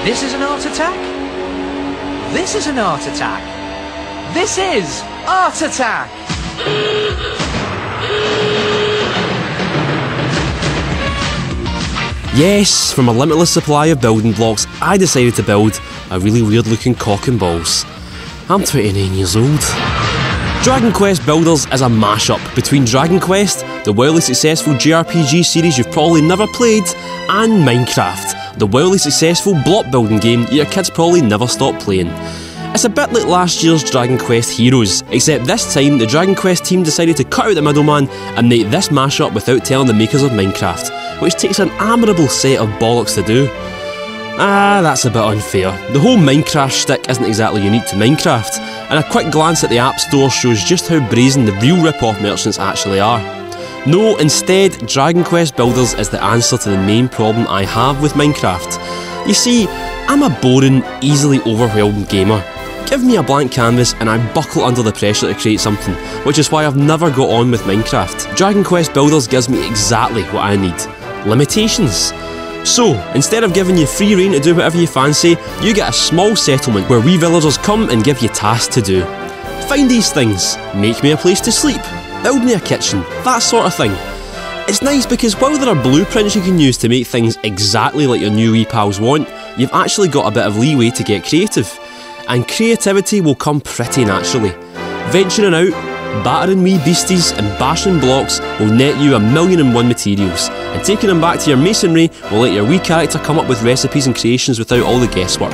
This is an art attack. This is an art attack. This is Art Attack! Yes, from a limitless supply of building blocks, I decided to build a really weird looking cock and balls. I'm 29 years old. Dragon Quest Builders is a mashup between Dragon Quest, the wildly successful JRPG series you've probably never played, and Minecraft, the wildly successful block building game your kids probably never stop playing. It's a bit like last year's Dragon Quest Heroes, except this time the Dragon Quest team decided to cut out the middleman and make this mashup without telling the makers of Minecraft, which takes an admirable set of bollocks to do. That's a bit unfair. The whole Minecraft shtick isn't exactly unique to Minecraft, and a quick glance at the App Store shows just how brazen the real rip-off merchants actually are. No, instead, Dragon Quest Builders is the answer to the main problem I have with Minecraft. You see, I'm a boring, easily overwhelmed gamer. Give me a blank canvas and I buckle under the pressure to create something, which is why I've never got on with Minecraft. Dragon Quest Builders gives me exactly what I need. Limitations. So, instead of giving you free rein to do whatever you fancy, you get a small settlement where wee villagers come and give you tasks to do. Find these things, make me a place to sleep, build me a kitchen, that sort of thing. It's nice because while there are blueprints you can use to make things exactly like your new wee pals want, you've actually got a bit of leeway to get creative. And creativity will come pretty naturally. Venturing out, battering wee beasties and bashing blocks will net you 1,000,001 materials, and taking them back to your masonry will let your wee character come up with recipes and creations without all the guesswork.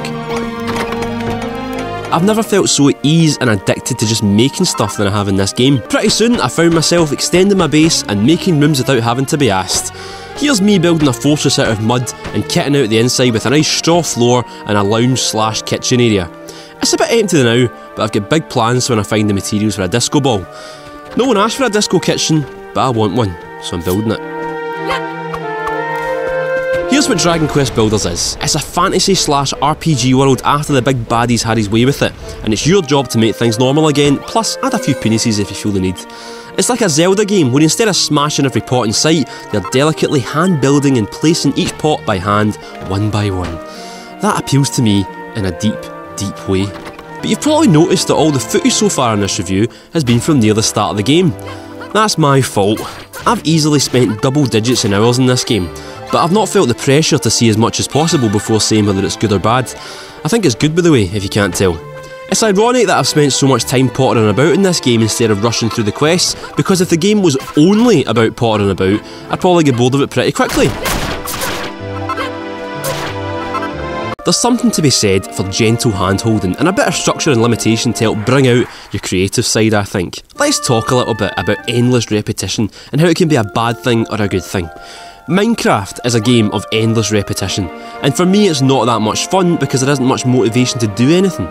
I've never felt so at ease and addicted to just making stuff than I have in this game. Pretty soon I found myself extending my base and making rooms without having to be asked. Here's me building a fortress out of mud and kitting out the inside with a nice straw floor and a lounge/kitchen area. It's a bit empty now, but I've got big plans when I find the materials for a disco ball. No one asked for a disco kitchen, but I want one, so I'm building it. Here's what Dragon Quest Builders is. It's a fantasy/RPG world after the big baddies had his way with it, and it's your job to make things normal again, plus add a few penises if you feel the need. It's like a Zelda game where instead of smashing every pot in sight, you're delicately hand building and placing each pot by hand, one by one. That appeals to me in a deep way. But you've probably noticed that all the footage so far in this review has been from near the start of the game. That's my fault. I've easily spent double digits in hours in this game, but I've not felt the pressure to see as much as possible before saying whether it's good or bad. I think it's good, by the way, if you can't tell. It's ironic that I've spent so much time pottering about in this game instead of rushing through the quests, because if the game was only about pottering about, I'd probably get bored of it pretty quickly. There's something to be said for gentle hand-holding and a bit of structure and limitation to help bring out your creative side, I think. Let's talk a little bit about endless repetition and how it can be a bad thing or a good thing. Minecraft is a game of endless repetition, and for me it's not that much fun because there isn't much motivation to do anything.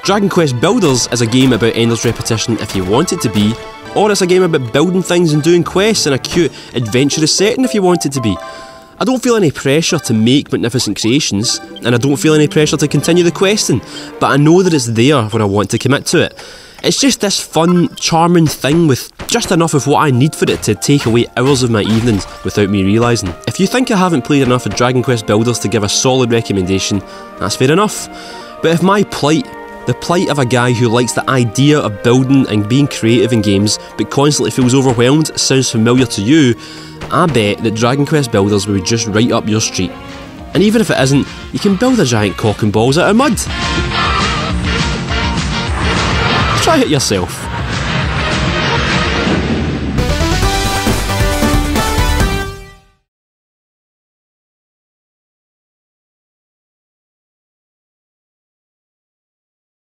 Dragon Quest Builders is a game about endless repetition if you want it to be, or it's a game about building things and doing quests in a cute, adventurous setting if you want it to be. I don't feel any pressure to make magnificent creations, and I don't feel any pressure to continue the questing, but I know that it's there when I want to commit to it. It's just this fun, charming thing with just enough of what I need for it to take away hours of my evenings without me realising. If you think I haven't played enough of Dragon Quest Builders to give a solid recommendation, that's fair enough. But if my plight, the plight of a guy who likes the idea of building and being creative in games but constantly feels overwhelmed, sounds familiar to you, I bet that Dragon Quest Builders will be just right up your street. And even if it isn't, you can build a giant cock and balls out of mud. Try it yourself.